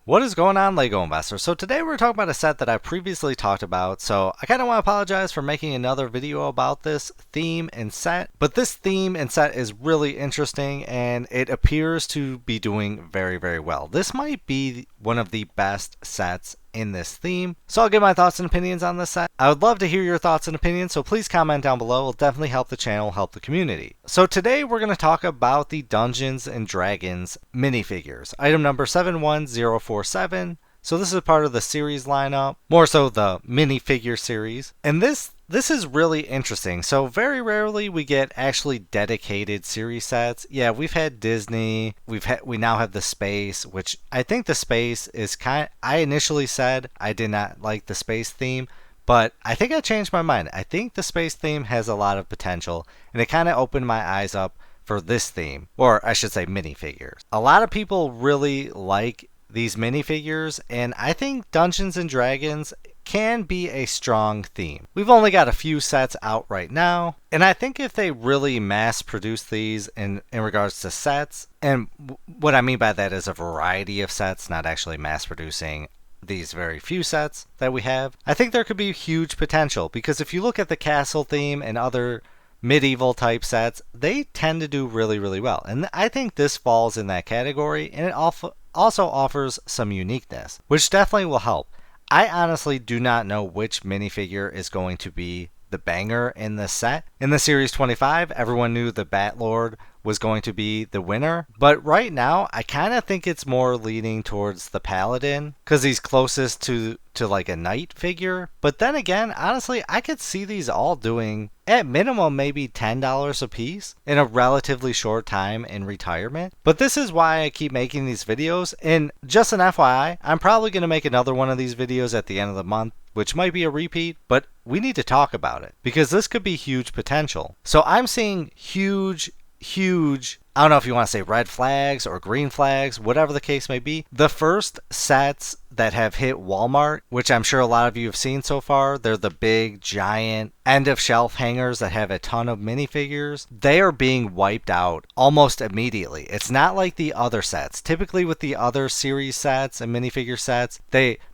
What is going on, LEGO investors? So today we're talking about a set that I previously talked about, so I kind of want to apologize for making another video about this theme and set, but this theme and set is really interesting and it appears to be doing very, very well. This might be one of the best sets in this theme, so I'll give my thoughts and opinions on this set. I would love to hear your thoughts and opinions, so please comment down below. It'll definitely help the channel, help the community. So today we're going to talk about the Dungeons and Dragons minifigures, item number 71047. So this is part of the series lineup, more so the minifigure series, and this is really interesting. So very rarely we get actually dedicated series sets. Yeah, we've had Disney, we now have the space, which I think the space is I initially said I did not like the space theme, but I think I changed my mind. I think the space theme has a lot of potential, and it kind of opened my eyes up for this theme, or I should say minifigures. A lot of people really like these minifigures, and I think Dungeons and Dragons can be a strong theme. We've only got a few sets out right now, and I think if they really mass produce these in regards to sets, and what I mean by that is a variety of sets, not actually mass producing these very few sets that we have, I think there could be huge potential, because if you look at the castle theme and other medieval type sets, they tend to do really, really well, and I think this falls in that category, and it also offers some uniqueness, which definitely will help. I honestly do not know which minifigure is going to be the banger in this set. In the Series 25, everyone knew the Batlord was going to be the winner, but right now I kind of think it's more leaning towards the Paladin because he's closest to like a knight figure. But then again, honestly, I could see these all doing at minimum maybe $10 a piece in a relatively short time in retirement. But this is why I keep making these videos, and just an FYI, I'm probably going to make another one of these videos at the end of the month, which might be a repeat, but we need to talk about it because this could be huge potential. So I'm seeing huge, I don't know if you want to say red flags or green flags, whatever the case may be. The first sets that have hit Walmart, which I'm sure a lot of you have seen so far, they're the big, giant, end-of-shelf hangers that have a ton of minifigures. They are being wiped out almost immediately. It's not like the other sets. Typically with the other series sets and minifigure sets,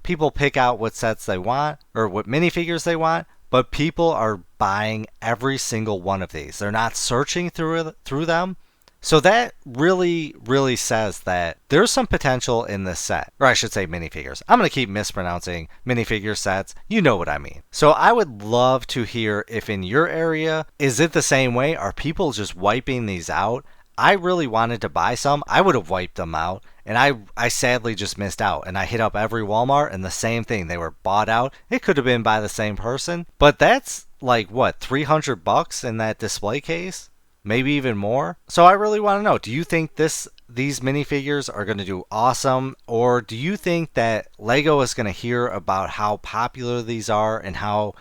people pick out what sets they want or what minifigures they want, but people are buying every single one of these. They're not searching through them. So that really, really says that there's some potential in this set. Or I should say minifigures. I'm going to keep mispronouncing minifigure sets. You know what I mean. So I would love to hear if in your area, is it the same way? Are people just wiping these out? I really wanted to buy some. I would have wiped them out. And I sadly just missed out. And I hit up every Walmart and the same thing. They were bought out. It could have been by the same person. But that's like, what, $300 in that display case? Maybe even more. So I really want to know, do you think these minifigures are going to do awesome? Or do you think that LEGO is going to hear about how popular these are and how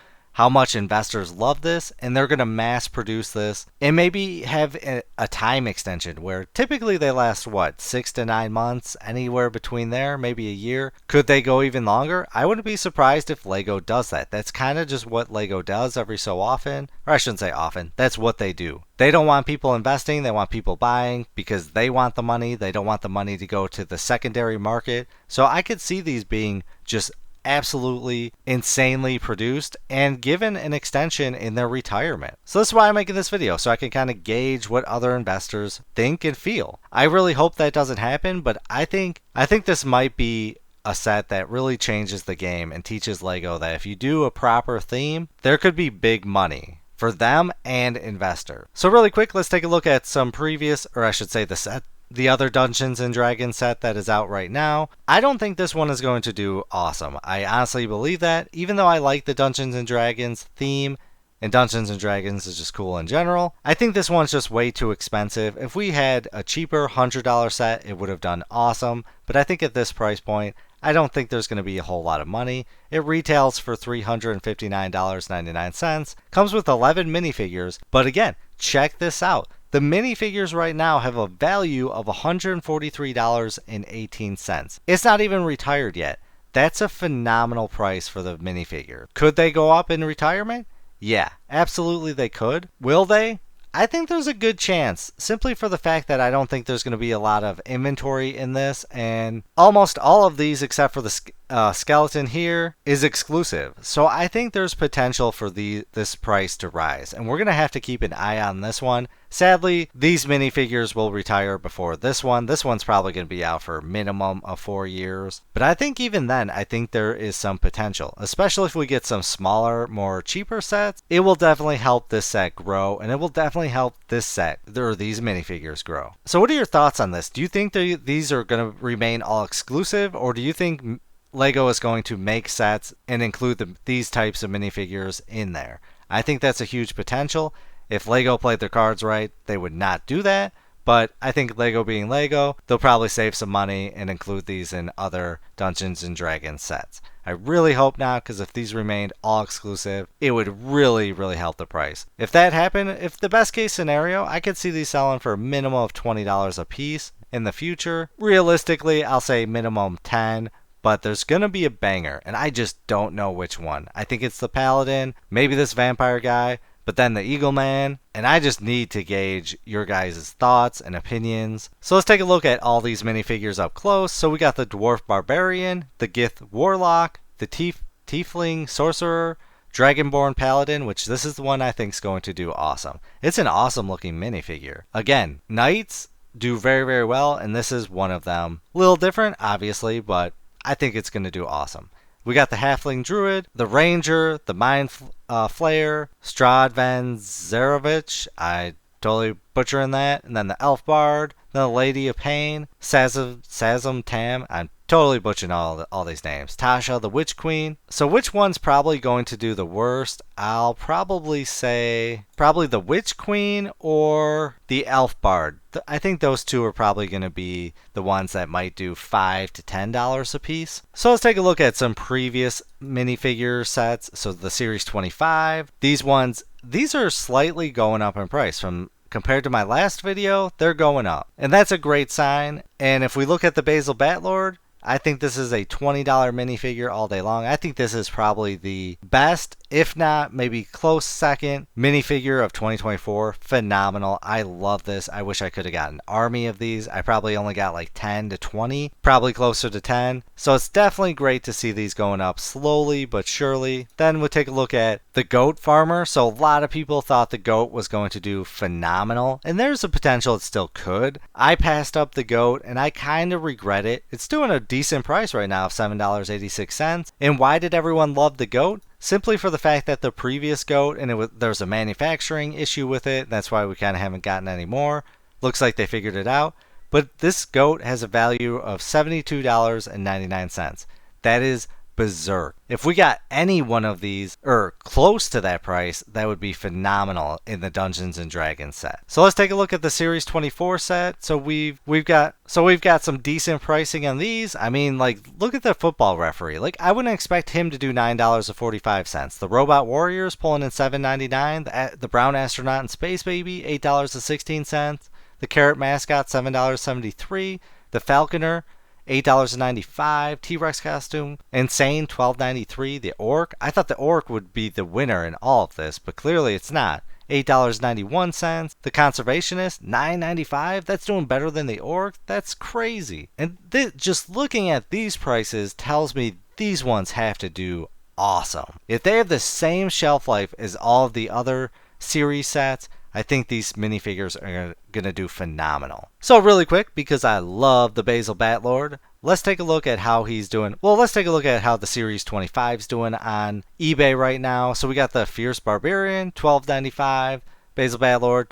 much investors love this, and they're going to mass produce this and maybe have a time extension where typically they last, what, 6 to 9 months, anywhere between there, maybe a year? Could they go even longer? I wouldn't be surprised if LEGO does that. That's kind of just what LEGO does every so often. Or I shouldn't say often. That's what they do. They don't want people investing. They want people buying because they want the money. They don't want the money to go to the secondary market. So I could see these being just absolutely insanely produced and given an extension in their retirement. So this is why I'm making this video, so I can kind of gauge what other investors think and feel. I really hope that doesn't happen, but I think this might be a set that really changes the game and teaches LEGO that if you do a proper theme, there could be big money for them and investor. So really quick, let's take a look at some previous, or I should say the other Dungeons and Dragons set that is out right now. I don't think this one is going to do awesome. I honestly believe that, even though I like the Dungeons and Dragons theme, and Dungeons and Dragons is just cool in general, I think this one's just way too expensive. If we had a cheaper $100 set, it would have done awesome, but I think at this price point, I don't think there's going to be a whole lot of money. It retails for $359.99, comes with 11 minifigures, but again, check this out. The minifigures right now have a value of $143.18. It's not even retired yet. That's a phenomenal price for the minifigure. Could they go up in retirement? Yeah, absolutely they could. Will they? I think there's a good chance, simply for the fact that I don't think there's going to be a lot of inventory in this, and almost all of these, except for the skeleton here, is exclusive. So I think there's potential for this price to rise, and we're going to have to keep an eye on this one. Sadly, these minifigures will retire before this one. This one's probably going to be out for a minimum of 4 years. But I think even then, I think there is some potential, especially if we get some smaller, more cheaper sets. It will definitely help this set grow, and it will definitely help this set, or these minifigures, grow. So what are your thoughts on this? Do you think these are going to remain all exclusive, or do you think Lego is going to make sets and include these types of minifigures in there? I think that's a huge potential. If Lego played their cards right, they would not do that. But I think Lego being Lego, they'll probably save some money and include these in other Dungeons and Dragons sets. I really hope not, because if these remained all exclusive, it would really, really help the price. If that happened, if the best case scenario, I could see these selling for a minimum of $20 a piece in the future. Realistically, I'll say minimum 10. But there's going to be a banger, and I just don't know which one. I think it's the Paladin, maybe this vampire guy, but then the Eagle Man, and I just need to gauge your guys' thoughts and opinions. So let's take a look at all these minifigures up close. So we got the Dwarf Barbarian, the Gith Warlock, the Tiefling Sorcerer, Dragonborn Paladin, which this is the one I think is going to do awesome. It's an awesome looking minifigure. Again, Knights do very, very well, and this is one of them. A little different, obviously, but I think it's going to do awesome. We got the Halfling Druid, the Ranger, the Mind Flayer, Strahd Van Zarovich, I totally butchering that, and then the Elf Bard, then the Lady of Pain, Sazum Tam, I'm totally butchering all these names, Tasha the Witch Queen. So which one's probably going to do the worst? I'll probably say probably the Witch Queen or the Elf Bard. I think those two are probably going to be the ones that might do $5 to $10 a piece. So let's take a look at some previous minifigure sets. So the Series 25. These are slightly going up in price. Compared to my last video, they're going up. And that's a great sign. And if we look at the Basil Batlord, I think this is a $20 minifigure all day long. I think this is probably the best, if not maybe close second, minifigure of 2024. Phenomenal. I love this. I wish I could have gotten an army of these. I probably only got like 10 to 20, probably closer to 10. So it's definitely great to see these going up slowly but surely. Then we'll take a look at the Goat Farmer. So a lot of people thought the Goat was going to do phenomenal, and there's a potential it still could. I passed up the Goat, and I kind of regret it. It's doing a decent price right now of $7.86. And why did everyone love the Goat? Simply for the fact that the previous Goat, and there's a manufacturing issue with it. That's why we kind of haven't gotten any more. Looks like they figured it out. But this Goat has a value of $72.99. That is berserk. If we got any one of these or close to that price, that would be phenomenal in the Dungeons and Dragons set. So let's take a look at the Series 24 set. So we've got some decent pricing on these. I mean, like, look at the football referee. Like, I wouldn't expect him to do $9.45. The Robot Warriors pulling in $7.99. The Brown Astronaut and Space Baby $8.16. The Carrot Mascot $7.73. The Falconer $8.95. T-Rex costume insane $12.93. The Orc, I thought the Orc would be the winner in all of this, but clearly it's not. $8.91. The Conservationist $9.95. That's doing better than the Orc. That's crazy. And just looking at these prices tells me these ones have to do awesome. If they have the same shelf life as all of the other series sets, I think these minifigures are going to do phenomenal. So really quick, because I love the Basil Batlord, let's take a look at how he's doing. Well, let's take a look at how the Series 25 is doing on eBay right now. So we got the Fierce Barbarian, $12.95. Basil Batlord,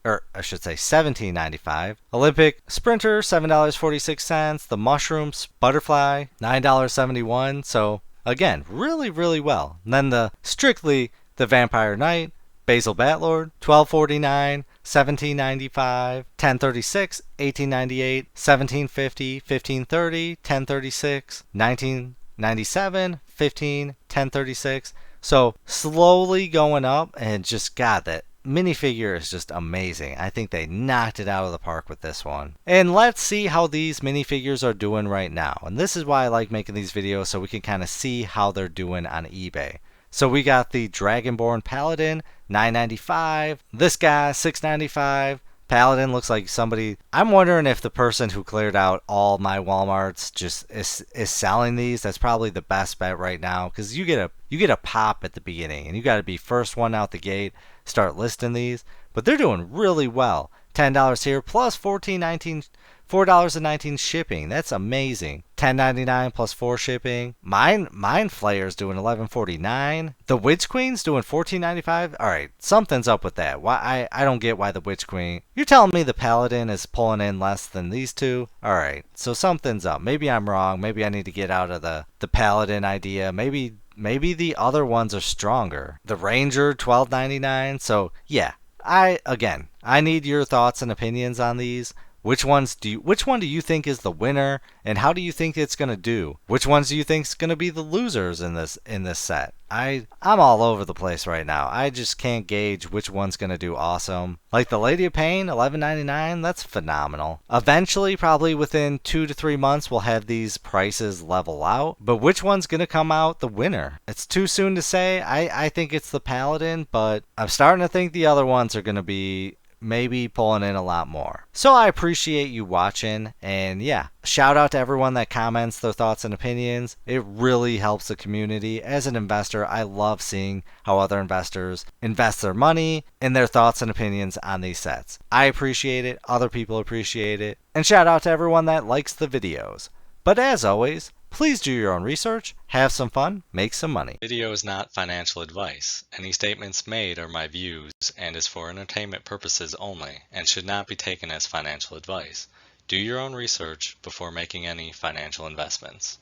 $17.95. Olympic Sprinter, $7.46. The Mushrooms Butterfly, $9.71. So again, really, really well. And then the Vampire Knight, Basil Batlord, $12.49, $17.95, $10.36, $18.98, $17.50, $15.30, $10.36, $19.97, $15, $10.36. So slowly going up, and just God, that minifigure is just amazing. I think they knocked it out of the park with this one. And let's see how these minifigures are doing right now. And this is why I like making these videos, so we can kind of see how they're doing on eBay. So we got the Dragonborn Paladin, $9.95. This guy, $6.95. Paladin looks like somebody. I'm wondering if the person who cleared out all my Walmarts just is selling these. That's probably the best bet right now because you get a pop at the beginning and you got to be first one out the gate. Start listing these, but they're doing really well. $10 here plus $4.19 shipping. That's amazing. $10.99 plus 4 shipping. Mind Flayer's doing $11.49. The Witch Queen's doing $14.95. All right, something's up with that. Why I don't get why the Witch Queen. You're telling me the Paladin is pulling in less than these two? All right, so something's up. Maybe I'm wrong. Maybe I need to get out of the Paladin idea. Maybe the other ones are stronger. The Ranger $12.99. So yeah, I need your thoughts and opinions on these. Which one do you think is the winner, and how do you think it's gonna do? Which ones do you think is gonna be the losers in this set? I'm all over the place right now. I just can't gauge which one's gonna do awesome. Like the Lady of Pain, $11.99. That's phenomenal. Eventually, probably within 2 to 3 months, we'll have these prices level out. But which one's gonna come out the winner? It's too soon to say. I think it's the Paladin, but I'm starting to think the other ones are gonna be maybe pulling in a lot more. So I appreciate you watching, and yeah, shout out to everyone that comments their thoughts and opinions. It really helps the community. As an investor, I love seeing how other investors invest their money and their thoughts and opinions on these sets. I appreciate it, other people appreciate it, and shout out to everyone that likes the videos. But as always, please do your own research, have some fun, make some money. Video is not financial advice. Any statements made are my views and is for entertainment purposes only and should not be taken as financial advice. Do your own research before making any financial investments.